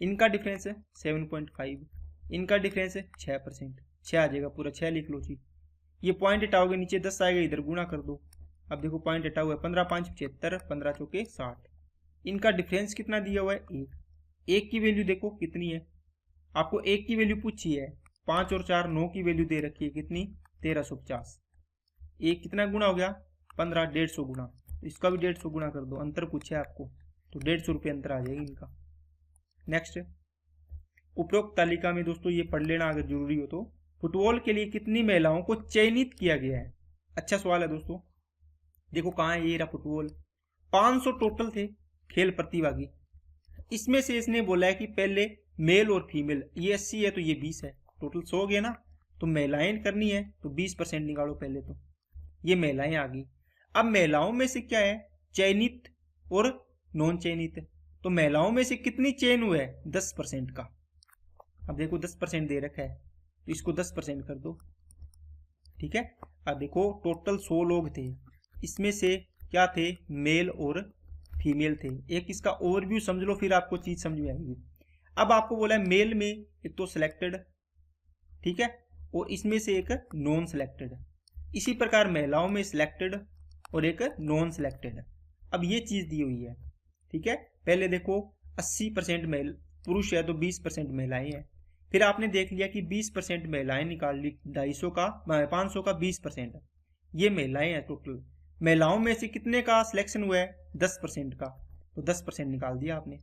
इनका डिफरेंस है 7.5, इनका डिफरेंस है 6%, 6 आ जाएगा पूरा, 6 लिख लो जी। ये पॉइंट हटाओगे नीचे 10 आएगा, इधर गुणा कर दो। अब देखो पॉइंट हटा हुआ है, 15 5 75, 15 चौके 60, इनका डिफरेंस कितना दिया हुआ है 1, 1 की वैल्यू देखो कितनी है, आपको 1 की वैल्यू पूछी है, 5 और 4 9 की वैल्यू दे रखी है कितनी 1350, 1 कितना गुना हो गया 15, 150 गुना, इसका भी 150 गुना कर दो, अंतर पूछा है आपको तो 150 रुपये अंतर आ जाएगी इनका। नेक्स्ट, उपरोक्त तालिका में दोस्तों ये पढ़ लेना अगर जरूरी हो तो, फुटबॉल के लिए कितनी महिलाओं को चयनित किया गया है। अच्छा सवाल है दोस्तों, देखो कहाँ है ये रहा फुटबॉल, 500 टोटल थे खेल प्रतिभागी, इसमें से इसने बोला है कि पहले मेल और फीमेल, ये 80 है तो ये 20 है, टोटल 100 गया ना, तो महिलाएं करनी है तो 20% निकालो पहले, तो ये महिलाएं आ गई। अब महिलाओं में से क्या है चयनित और नॉन चयनित, तो महिलाओं में से कितनी चयन हुआ है 10% का। अब देखो 10% दे रखा है तो इसको 10% कर दो, ठीक है। अब देखो टोटल 100 लोग थे, इसमें से क्या थे मेल और फीमेल थे, एक इसका ओवरव्यू समझ लो फिर आपको चीज समझ में आएगी। अब आपको बोला है मेल में एक तो सिलेक्टेड, ठीक है, और इसमें से एक नॉन सिलेक्टेड, इसी प्रकार महिलाओं में सिलेक्टेड और एक नॉन सिलेक्टेड। अब ये चीज दी हुई है, ठीक है, पहले देखो 80% मेल पुरुष है तो 20% महिलाएं हैं, फिर आपने देख लिया कि 20% महिलाएं निकाल ली, 250 का 500 का 20%, ये महिलाएं हैं टोटल, महिलाओं में से कितने का सिलेक्शन हुआ है 10% का, तो 10% निकाल दिया आपने,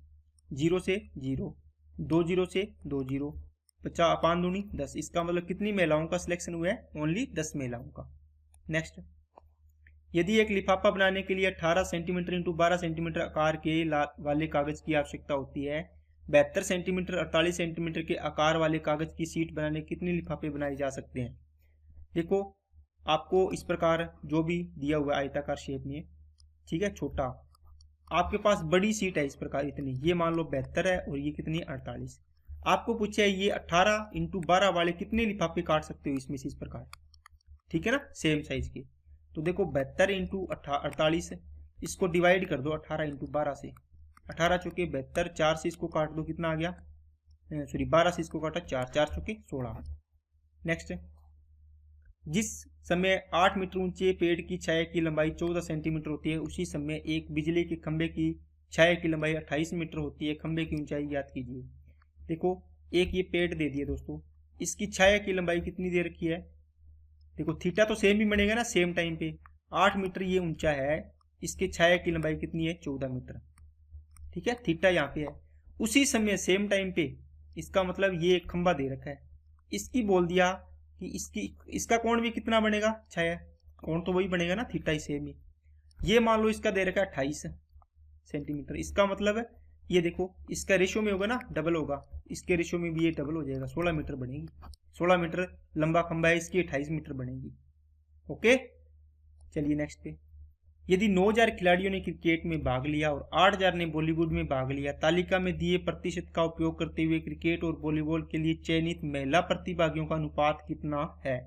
0 से 0, 2 0 से 2 0, 50 5 दूनी 10, इसका मतलब कितनी महिलाओं का सिलेक्शन हुआ है ओनली 10 महिलाओं का। नेक्स्ट, यदि एक लिफाफा बनाने के लिए 18 सेंटीमीटर इंटू 12 सेंटीमीटर आकार के वाले कागज की आवश्यकता होती है, 72 सेंटीमीटर 48 सेंटीमीटर के आकार वाले कागज की सीट बनाने कितने लिफाफे बनाए जा सकते हैं। देखो आपको इस प्रकार जो भी दिया हुआ है आयताकार शेप में, ठीक है, छोटा, आपके पास बड़ी सीट है इस प्रकार इतनी, ये मान लो 72 है और ये कितनी 48, आपको पूछा है ये 18 इंटू 12 वाले कितने लिफाफे काट सकते हो इसमें से इस प्रकार, ठीक है ना, सेम साइज के। तो देखो 72 इंटू 48, इसको डिवाइड कर दो 18 इंटू 12 से, 18 चौके 72, 4 से इसको काट दो कितना आ गया, सॉरी 12 से इसको काटा 4, 4 चौके 16। नेक्स्ट, जिस समय 8 मीटर ऊंचे पेड़ की छाया की लंबाई 14 सेंटीमीटर होती है, उसी समय एक बिजली के खंभे की छाया की लंबाई 28 मीटर होती है, खंभे की ऊंचाई ज्ञात कीजिए। देखो एक ये पेड़ दे दिया दोस्तों, इसकी छाया की लंबाई कितनी दे रखी है, देखो थीटा तो सेम ही बनेगा ना सेम टाइम पे, 8 मीटर ये ऊंचा है, इसके छाया की लंबाई कितनी है 14 मीटर, ठीक है, थीटा यहाँ पे है, उसी समय सेम टाइम पे, इसका मतलब ये एक खंभा दे रखा है, इसकी बोल दिया कि इसका कोण भी कितना बनेगा छाया, कोण तो वही बनेगा ना थीटा ही सेम ही, ये मान लो इसका दे रखा है 28 सेंटीमीटर, इसका मतलब है ये देखो इसका रेशियो में होगा ना डबल होगा, इसके रेशियो में भी ये डबल हो जाएगा, 16 मीटर बनेगी, 16 मीटर लंबा खंभा है, इसकी 28 मीटर बनेगी। ओके, चलिए नेक्स्ट पे, यदि 9000 खिलाड़ियों ने क्रिकेट में भाग लिया और 8000 ने बॉलीवुड में भाग लिया, तालिका में दिए प्रतिशत का उपयोग करते हुए क्रिकेट और वॉलीबॉल के लिए चयनित महिला प्रतिभागियों का अनुपात कितना है।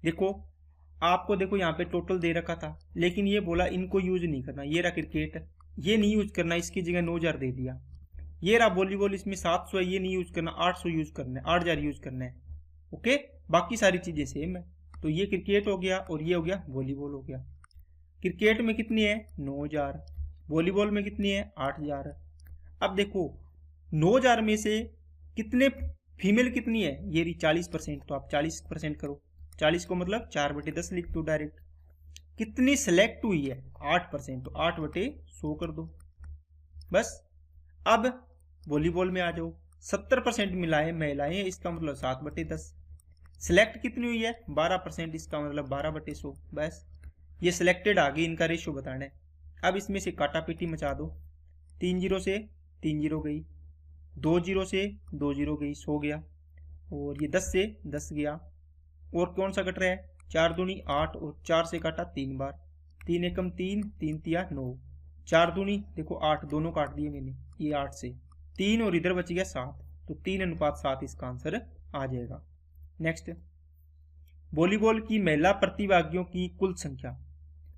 देखो आपको देखो यहाँ पे टोटल दे रखा था, लेकिन ये बोला इनको यूज नहीं करना, ये रहा क्रिकेट, ये नहीं यूज करना, इसकी जगह 9000 दे दिया। ये रहा वॉलीबॉल, इसमें 700 है, ये नहीं यूज करना, 800 यूज करना है, 8000 यूज करना है। ओके, बाकी सारी चीजें सेम है। तो ये क्रिकेट हो गया और ये हो गया वॉलीबॉल हो गया। क्रिकेट में कितनी है 9000, वॉलीबॉल में कितनी है 8000। अब देखो 9000 में से कितने फीमेल कितनी है, ये रही 40%, तो आप 40% करो, 40 को मतलब 4/10 लिख दो डायरेक्ट। कितनी सेलेक्ट हुई है 8%, तो 8/100 कर दो बस। अब वॉलीबॉल में आ जाओ, 70% मिलाए महिलाएं, इसका मतलब 7/10। सिलेक्ट कितनी हुई है 12%, इसका मतलब 12/100 बस। ये सिलेक्टेड आ गई, इनका रेशियो बताना है। अब इसमें से काटा पीटी मचा दो, 3 0 से 3 0 गई, 2 0 से 2 0 गई, 100 गया, और ये 10 से 10 गया, और कौन सा कट रहा है 4 दूनी 8, और 4 से काटा 3 बार, 3 एकम 3, 3 तिया 9, 4 दूनी देखो 8, दोनों काट दिए मैंने, ये 8 से 3 और इधर बच गया 7, तो 3:7 इसका आंसर आ जाएगा। नेक्स्ट, वॉलीबॉल की महिला प्रतिभागियों की कुल संख्या,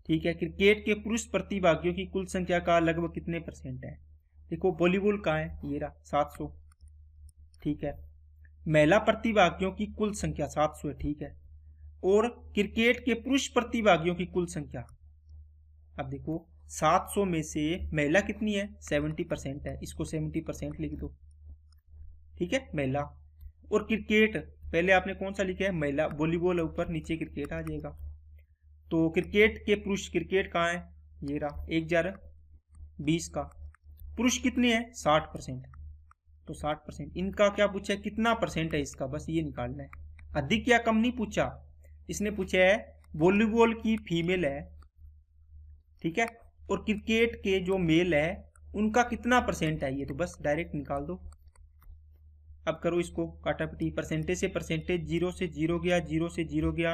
ठीक है, क्रिकेट के पुरुष प्रतिभागियों की कुल संख्या का लगभग कितने % है। देखो वॉलीबॉल कहाँ है, ये रहा 700, ठीक है, महिला प्रतिभागियों की कुल संख्या 700 है, ठीक है, और क्रिकेट के पुरुष प्रतिभागियों की कुल संख्या, अब देखो 700 में से महिला कितनी है 70% है, इसको 70% लिख दो, ठीक है, महिला। और क्रिकेट पहले आपने कौन सा लिखा है महिला, वॉलीबॉल ऊपर, नीचे क्रिकेट आ जाएगा। तो क्रिकेट के पुरुष, क्रिकेट कहाँ है, ये रहा 1020 का, पुरुष कितने हैं 60%, तो 60%। इनका क्या पूछा है कितना % है इसका, बस ये निकालना है। अधिक या कम नहीं पूछा, इसने पूछा है वॉलीबॉल की फीमेल है, ठीक है, और क्रिकेट के जो मेल है उनका कितना % है, ये तो बस डायरेक्ट निकाल दो। अब करो इसको काटापटी, परसेंटेज से परसेंटेज, 0 से 0 गया, 0 से 0 गया,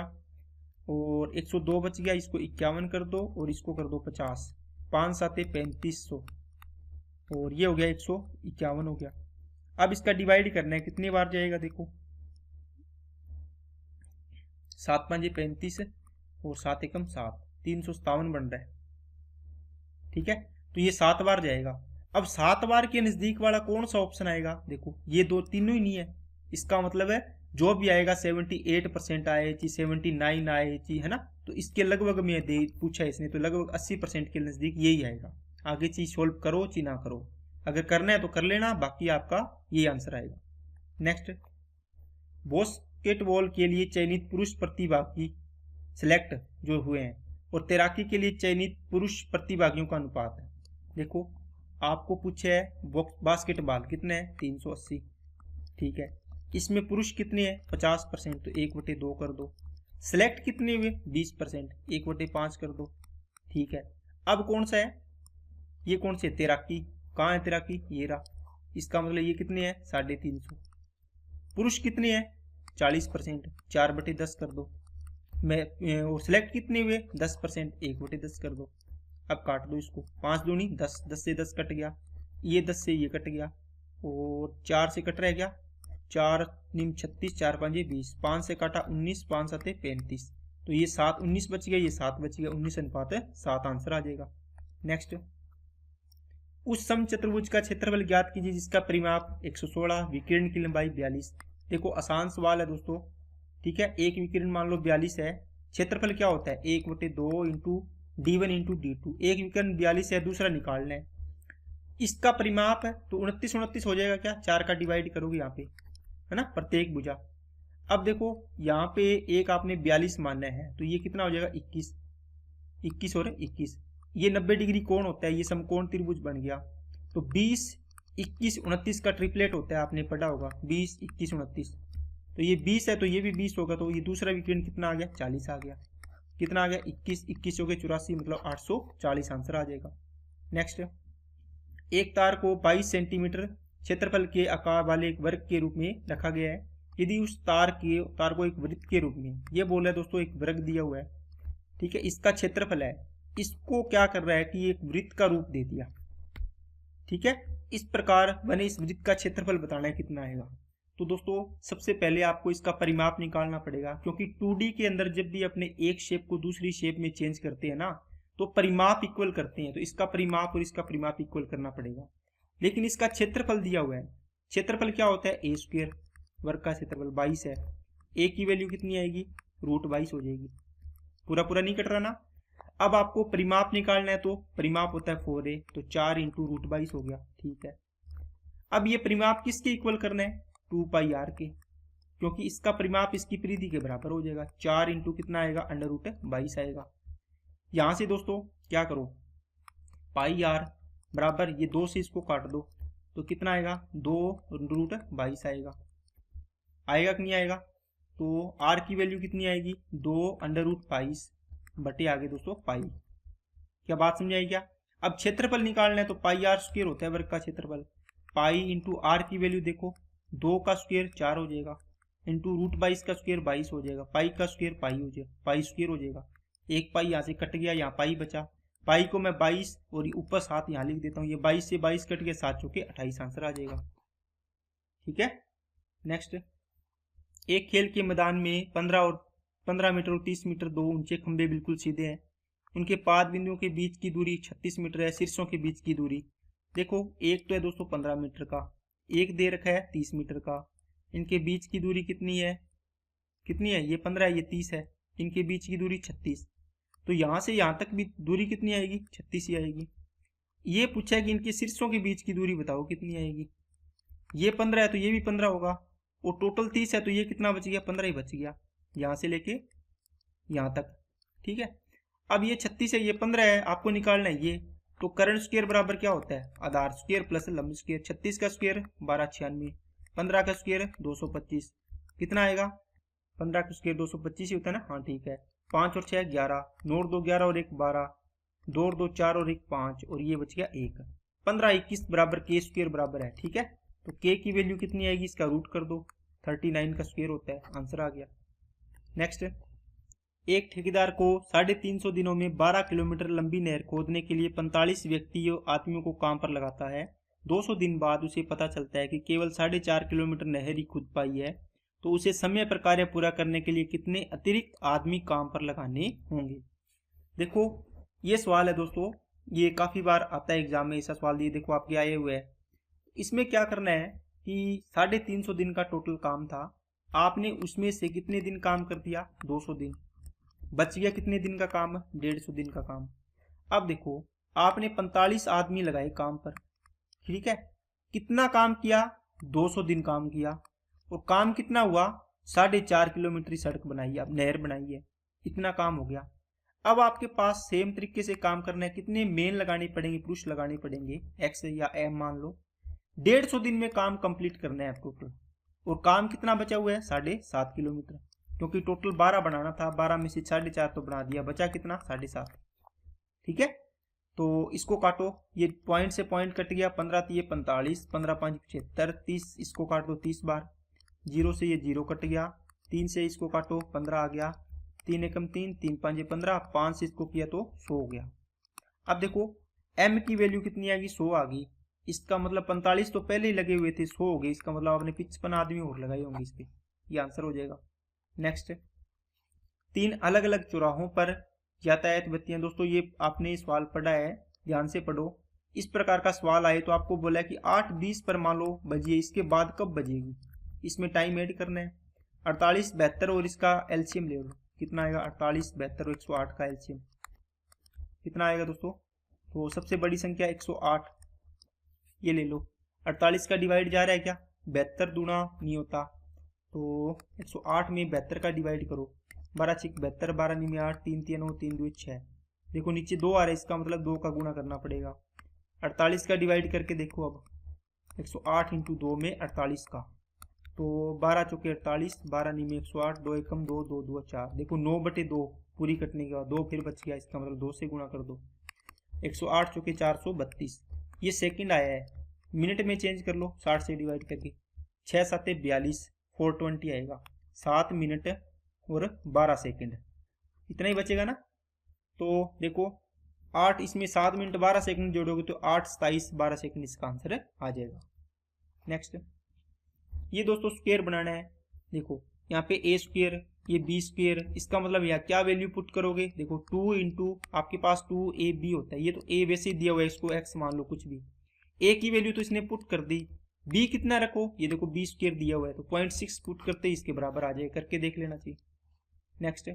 और 102 बच गया, इसको 51 कर दो और इसको कर दो 50, 5 7 3500, और ये हो गया 151 हो गया। अब इसका डिवाइड करना है, कितनी बार जाएगा देखो, 7 5 35 और 7 एकम 7, 357 बन रहा है, ठीक है, तो ये 7 बार जाएगा। अब 7 बार के नजदीक वाला कौन सा ऑप्शन आएगा, देखो ये दो तीनों ही नहीं है, इसका मतलब है जो भी आएगा 78% आए ची 79 आए ची, है ना, तो इसके लगभग में दे पूछा है इसने, तो लगभग 80% के नजदीक यही आएगा। आगे चीज सोल्व करो ची ना करो, अगर करना है तो कर लेना, बाकी आपका ये आंसर आएगा। नेक्स्ट, बास्केटबॉल के लिए चयनित पुरुष प्रतिभागी सिलेक्ट जो हुए हैं, और तैराकी के लिए चयनित पुरुष प्रतिभागियों का अनुपात है। देखो आपको पूछे है बास्केटबॉल कितने हैं 380, ठीक है, इसमें पुरुष कितने हैं 50%, तो 1/2 कर दो। सिलेक्ट कितने हुए 20%, 1/5 कर दो, ठीक है। अब कौन सा है, ये कौन से तैराकी, कहाँ है तैराकी, ये रहा, इसका मतलब ये कितने हैं 350। पुरुष कितने हैं 40%, 4/10 कर दो। मैं और सिलेक्ट कितने हुए 10%, 1/10 कर दो। अब काट दो इसको, 5 दूनी 10, 10 से 10 कट गया, ये 10 से ये कट गया, और 4 से कट रह गया, 4 निम 36, 4 5 20, 5 से काटा 19, 5 7 35, तो ये 7 19 बच गया, ये 7 बच गया, 19:7 आंसर आ जाएगा। नेक्स्ट, उस समचतुर्भुज का क्षेत्रफल ज्ञात कीजिए जिसका परिमाप 116, विकिरण की लंबाई 42। देखो आसान सवाल है दोस्तों, ठीक है, एक विकिरण मान लो 42 है, क्षेत्रफल क्या होता है 1/2 इंटू d1 इंटू d2, एक विकर्ण 42 है, दूसरा निकालना है, इसका परिमाप है तो 29 29 हो जाएगा, क्या 4 का डिवाइड करोगे यहाँ पे, है ना, प्रत्येक भुजा। अब देखो यहाँ पे एक आपने 42 मानना है, तो ये कितना हो जाएगा 21, 21 और 21, ये 90 डिग्री कोण होता है, ये समकोण त्रिभुज बन गया। तो 20 21 29 का ट्रिपलेट होता है, आपने पढ़ा होगा 20 21 29, तो ये 20 है तो ये भी 20 होगा, तो ये दूसरा विकर्ण कितना आ गया 40 आ गया, कितना आ गया 21 21 हो गए 84, मतलब 840 आंसर आ जाएगा। नेक्स्ट, एक तार को 22 सेंटीमीटर क्षेत्रफल के आकार वाले एक वर्ग के रूप में रखा गया है, यदि उस तार को एक वृत्त के रूप में, ये बोला है दोस्तों एक वर्ग दिया हुआ है, ठीक है, इसका क्षेत्रफल है, इसको क्या कर रहा है कि एक वृत्त का रूप दे दिया, ठीक है, इस प्रकार मैंने इस वृत्त का क्षेत्रफल बताना है कितना आएगा, तो दोस्तों सबसे पहले आपको इसका परिमाप निकालना पड़ेगा, क्योंकि 2D के अंदर जब भी अपने एक शेप को दूसरी शेप में चेंज करते हैं ना, तो परिमाप इक्वल करते हैं, तो इसका परिमाप और इसका परिमाप इक्वल करना पड़ेगा। लेकिन इसका क्षेत्रफल दिया हुआ है, क्षेत्रफल क्या होता है, ए स्क्वायर, वर्ग का क्षेत्रफल 22 है, ए की वैल्यू कितनी आएगी, √22 हो जाएगी। पूरा पूरा नहीं कट रहा ना। अब आपको परिमाप निकालना है, तो परिमाप होता है 4a, तो 4 × √22 हो गया, ठीक है। अब ये परिमाप किसके इक्वल करना है, 2πr के, क्योंकि इसका परिमाप इसकी परिधि के बराबर हो जाएगा। 4 × कितना आएगा, √22 आएगा। यहां से दोस्तों क्या करो, πr बराबर ये 2 से इसको काट दो, तो कितना आएगा, 2√22 आएगा। आएगा कि नहीं आएगा, तो r की वैल्यू कितनी आएगी, 2√22 बटे आगे दोस्तों पाई। क्या बात समझ आई क्या। अब क्षेत्रफल निकालना है, तो πr² होता है वर्ग का क्षेत्रफल। पाई × r की वैल्यू देखो, 2 का स्क्वायर 4 हो जाएगा, इंटू √22 का स्क्वायर 22 हो जाएगा, पाई का स्क्वायर पाई हो जाएगा, पाई स्क्वायर हो जाएगा। एक पाई यहाँ से कट गया, यहाँ पाई बचा, पाई को मैं 22 और ऊपर 7 यहाँ लिख देता हूँ, ये 22 से 22 कट गया, 7 चौके 28 आंसर आ जाएगा। ठीक है। नेक्स्ट, एक खेल के मैदान में 15 मीटर और 30 मीटर 2 ऊंचे खंभे बिल्कुल सीधे हैं। उनके पाद बिंदुओं के बीच की दूरी 36 मीटर है। शीर्षों के बीच की दूरी देखो, एक तो है दोस्तों 15 मीटर का, एक दे रखा है 30 मीटर का। इनके बीच की दूरी कितनी है, ये 15 है, ये 30 है। इनके बीच की दूरी 36, तो यहाँ से यहाँ तक भी दूरी कितनी आएगी, 36 ही आएगी। ये पूछा है कि इनके शीर्षों के बीच की दूरी बताओ कितनी आएगी। ये 15 है तो ये भी 15 होगा, और टोटल 30 है तो ये कितना बच गया, 15 ही बच गया, यहाँ से लेके यहाँ तक। ठीक है। अब ये 36 है, ये 15 है, आपको निकालना है ये, तो कर्ण स्क्वायर बराबर क्या होता है, आधार स्क्वायर प्लस लंब स्क्वायर। 36 का स्क्वायर 1296, 15 का स्क्वायर 225, कितना आएगा, 15 का स्क्वायर 225 ही होता है ना। हाँ ठीक है। 5 और 6 11, 9 और 2 11 और 1 12, 2 और 2 4 और 1 5, और ये बच गया 1। 15 21 बराबर के स्क्वायर बराबर है। ठीक है। तो के की वैल्यू कितनी आएगी, इसका रूट कर दो, 39 का स्क्वायर होता है, आंसर आ गया। नेक्स्ट, एक ठेकेदार को 350 दिनों में 12 किलोमीटर लंबी नहर खोदने के लिए 45 व्यक्तियों आदमियों को काम पर लगाता है। 200 दिन बाद उसे पता चलता है कि केवल 4.5 किलोमीटर नहर ही खुद पाई है, तो उसे समय पर कार्य पूरा करने के लिए कितने अतिरिक्त आदमी काम पर लगाने होंगे। देखो ये सवाल है दोस्तों, ये काफ़ी बार आता है एग्जाम में, ऐसा सवाल दिए देखो आपके आए हुए हैं। इसमें क्या करना है कि 350 दिन का टोटल काम था, आपने उसमें से कितने दिन काम कर दिया, 200 दिन, बच गया कितने दिन का काम, 150 दिन का काम। अब देखो आपने 45 आदमी लगाए काम पर, ठीक है, कितना काम किया, 200 दिन काम किया, और काम कितना हुआ, 4.5 किलोमीटर सड़क बनाई है, अब नहर बनाई है, इतना काम हो गया। अब आपके पास सेम तरीके से काम करना है, कितने मेन लगाने पड़ेंगे, पुरुष लगाने पड़ेंगे, एक्स या एम मान लो। 150 दिन में काम कंप्लीट करना है टोटल, और काम कितना बचा हुआ है, 7.5 किलोमीटर, क्योंकि टोटल 12 बनाना था, 12 में से 4.5 तो बना दिया, बचा कितना, 7.5। ठीक है। तो इसको काटो, ये पॉइंट से पॉइंट कट गया, 15 तो ये 45, 15 5 75, 30 इसको काट दो 30 बार, 0 से ये 0 कट गया, 3 से इसको काटो 15 आ गया, 3 एकम 3, 3 5 15, 5 से इसको किया तो 100 हो गया। अब देखो m की वैल्यू कितनी आ गई, 100 आ गई। इसका मतलब 45 तो पहले ही लगे हुए थे, 100 हो गए, इसका मतलब आपने 55 आदमी और लगाए होंगे इस पे, ये आंसर हो जाएगा। नेक्स्ट, 3 अलग अलग चौराहों पर यातायात बत्तियां, दोस्तों ये आपने सवाल पढ़ा है, ध्यान से पढ़ो। इस प्रकार का सवाल आए तो आपको बोला है कि 8:20 पर मान लो बजी है, इसके बाद कब बजेगी, इसमें टाइम ऐड करना है। 48 72 और इसका एलसीएम ले लो, कितना आएगा, 48 72 और 108 का एलसीएम कितना आएगा दोस्तों, तो सबसे बड़ी संख्या 108, ये ले लो। 48 का डिवाइड जा रहा है क्या, 72 दूना नहीं होता, तो 108 में 72 का डिवाइड करो, 12 6 72, 12 9 8, 3 3 9, 3 2 6। देखो नीचे 2 आ रहा है, इसका मतलब 2 का गुणा करना पड़ेगा। 48 का डिवाइड करके देखो, अब 108 × 2 में 48 का, तो 12 चौके 48, 12 9 108, 2 एकम 2, 2 2 4। देखो 9/2 पूरी कटने के बाद 2 फिर बच गया, इसका मतलब 2 से गुणा कर दो, 108 चौके 432। ये सेकंड आया है, मिनट में चेंज कर लो 60 से डिवाइड करके, 6 7 42, 420 आएगा, 7 मिनट और 12 सेकंड, इतना ही बचेगा ना। तो देखो 8 इसमें 7 मिनट 12 सेकंड जोड़ोगे तो 8 27 12 सेकंड इसका आंसर आ जाएगा। नेक्स्ट, ये दोस्तों स्क्वायर बनाना है। देखो यहाँ पे ए स्क्वायर, ये बी स्क्वायर, इसका मतलब यहाँ क्या वैल्यू पुट करोगे, देखो 2 इंटू आपके पास 2ab होता है, ये तो a वैसे ही दिया हुआ है, इसको x मान लो कुछ भी, a की वैल्यू तो इसने पुट कर दी, b कितना रखो, ये देखो b स्क्वायर दिया हुआ है तो 0.6 पुट करते ही इसके बराबर आ जाए, करके देख लेना चाहिए। नेक्स्ट,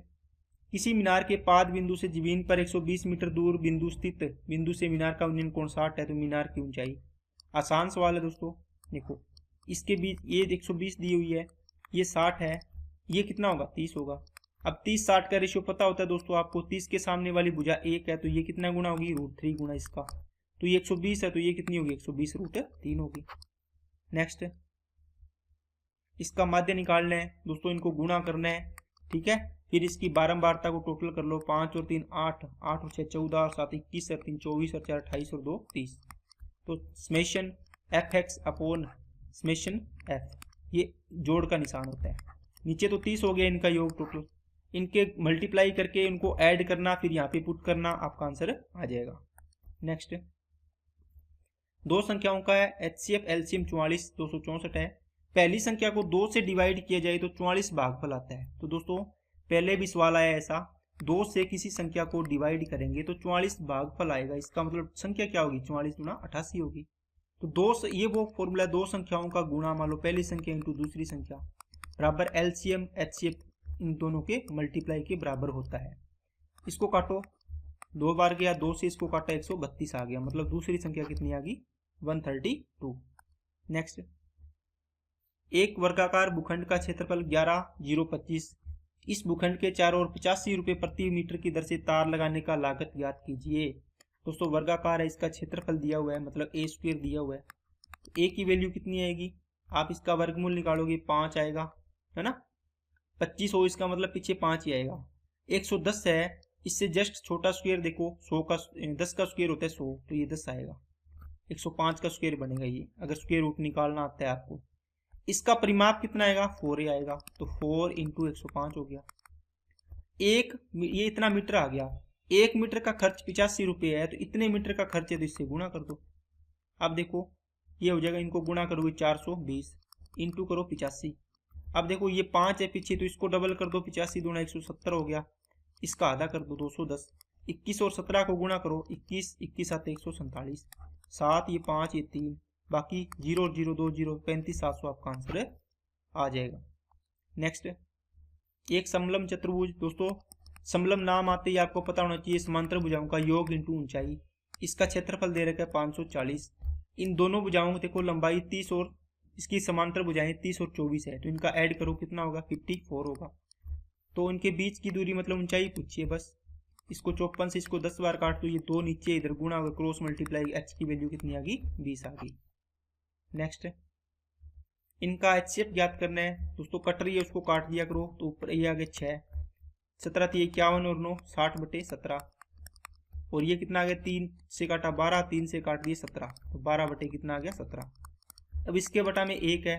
किसी मीनार के पाद बिंदु से जमीन पर 120 मीटर दूर बिंदु स्थित बिंदु से मीनार का उन्नयन कोण 60 है, तो मीनार की ऊंचाई। आसान सवाल है दोस्तों। देखो इसके बीच ये 120 दी हुई है, ये 60 है, ये कितना होगा 30 होगा। अब 30-60 का रेशियो पता होता है दोस्तों आपको, 30 के सामने वाली भुजा 1 है तो ये कितना गुना होगी, √3 गुना इसका, तो ये 120 है तो ये कितनी होगी 120 √3 होगी। नेक्स्ट, इसका माध्य निकालना है दोस्तों, इनको गुणा करना है, ठीक है। फिर इसकी बारंबारता को टोटल कर लो, 5 और 3 8, 8 और 6 14 और 7 21 और 3 24 और 4 28 और 2 30, तो summation fx upon summation f, ये जोड़ का निशान होता है। नीचे तो 30 हो गया इनका योग टोटल, इनके मल्टीप्लाई करके इनको ऐड करना, फिर यहाँ पे पुट करना, आपका आंसर आ जाएगा। नेक्स्ट, दो संख्याओं का है HCF LCM 44 264 है। पहली संख्या को 2 से डिवाइड किया जाए तो 44 भागफल आता है। तो दोस्तों पहले भी सवाल आया ऐसा, 2 से किसी संख्या को डिवाइड करेंगे तो 44 भागफल आएगा, इसका मतलब संख्या क्या होगी 44 गुना 88 होगी। तो दो से, ये वो फॉर्मूला, दो संख्याओं का गुणा मान लो, पहली संख्या इंटू दूसरी संख्या बराबर LCM HCF इन दोनों के मल्टीप्लाई के बराबर होता है। इसको काटो, 2 बार गया, 2 से इसको काटा 132 आ गया, मतलब दूसरी संख्या कितनी आ गई 132। नेक्स्ट, एक वर्गाकार भूखंड का क्षेत्रफल 11,025, इस भूखंड के चारों ओर 85 रुपये प्रति मीटर की दर से तार लगाने का लागत ज्ञात कीजिए। दोस्तों वर्गाकार है, इसका क्षेत्रफल दिया हुआ है, मतलब a स्क्वायर दिया हुआ है, तो a की वैल्यू कितनी आएगी, आप इसका वर्गमूल निकालोगे 5 आएगा, है ना। 25 हो इसका मतलब पीछे 5 ही आएगा। 110 है, इससे जस्ट छोटा स्क्वायर देखो, 100 का 10 का स्क्वायर होता है 100, तो ये 10 आएगा। 105 का स्क्वायर बनेगा ये, अगर स्क्वायर रूट निकालना आता है आपको। इसका परिमाप कितना आएगा 4 आएगा, तो 4 इंटू 105 हो गया। ये इतना मीटर आ गया, 1 मीटर का खर्च 85 रुपये है, तो इतने मीटर का खर्च है तो इससे गुणा कर दो। अब देखो ये हो जाएगा, इनको गुणा करोगे 420 इंटू करो 85। अब देखो ये 5 है पीछे, तो इसको डबल कर दो, 85 दूना 170 हो गया, इसका आधा कर दो 210। 21 और 17 को गुणा करो, 21 21 आते 147, 7 ये 5 ये 3, बाकी 0 0 2 0, 35,700 आपका आंसर आ जाएगा। नेक्स्ट, एक समलम चतुर्भुज, दोस्तों समलम नाम आते ही आपको पता होना चाहिए समांतर भुजाओं का योग इंटू ऊंचाई। इसका क्षेत्रफल दे रखा है 540, इन दोनों भुजाओं को देखो लंबाई 30 और इसकी समांतर भुजाएं 30 और 24 है, तो इनका ऐड करो कितना होगा 54 होगा। तो इनके बीच की दूरी मतलब ऊंचाई पूछिए बस। इसको 54 से इसको 10 बार काट दो, ये 2 नीचे इधर गुणा होगा, क्रॉस मल्टीप्लाई, h की वैल्यू कितनी आ गई 20 आ गई। नेक्स्ट, इनका HCF ज्ञात करना है दोस्तों, कट रही है उसको काट दिया करो, तो ऊपर ये आ गया 6, 17 थी 51 और 9 60/17, और ये कितना आ गया 3 से काटा 12, 3 से काट दिए 17, तो 12 कितना आ गया 17। अब इसके बटा में 1 है।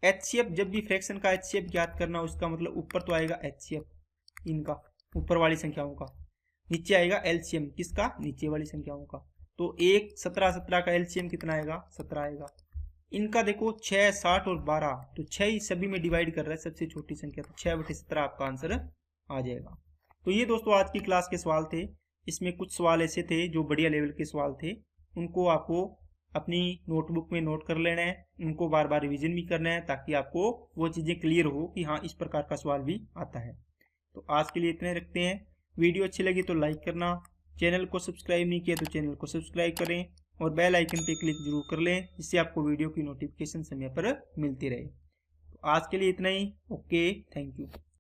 HCF जब भी फ्रैक्शन का HCF ज्ञात करना हो, उसका मतलब ऊपर तो आएगा HCF इनका ऊपर वाली संख्याओं का, नीचे आएगा LCM किसका नीचे वाली संख्याओं का, तो 1 17 17 का LCM कितना आएगा 17 आएगा। इनका देखो 6 60 और 12, तो 6 ही सभी में डिवाइड कर रहा है, सबसे छोटी संख्या, तो 6/17 आपका आंसर आ जाएगा। तो ये दोस्तों आज की क्लास के सवाल थे। इसमें कुछ सवाल ऐसे थे जो बढ़िया लेवल के सवाल थे, उनको आपको अपनी नोटबुक में नोट कर लेना है, उनको बार बार रिवीजन भी करना है, ताकि आपको वो चीज़ें क्लियर हो कि हाँ इस प्रकार का सवाल भी आता है। तो आज के लिए इतने रखते हैं। वीडियो अच्छी लगी तो लाइक करना, चैनल को सब्सक्राइब नहीं किया तो चैनल को सब्सक्राइब करें, और बेल आइकन पे क्लिक जरूर कर लें, जिससे आपको वीडियो की नोटिफिकेशन समय पर मिलती रहे। तो आज के लिए इतना ही। Okay, thank you.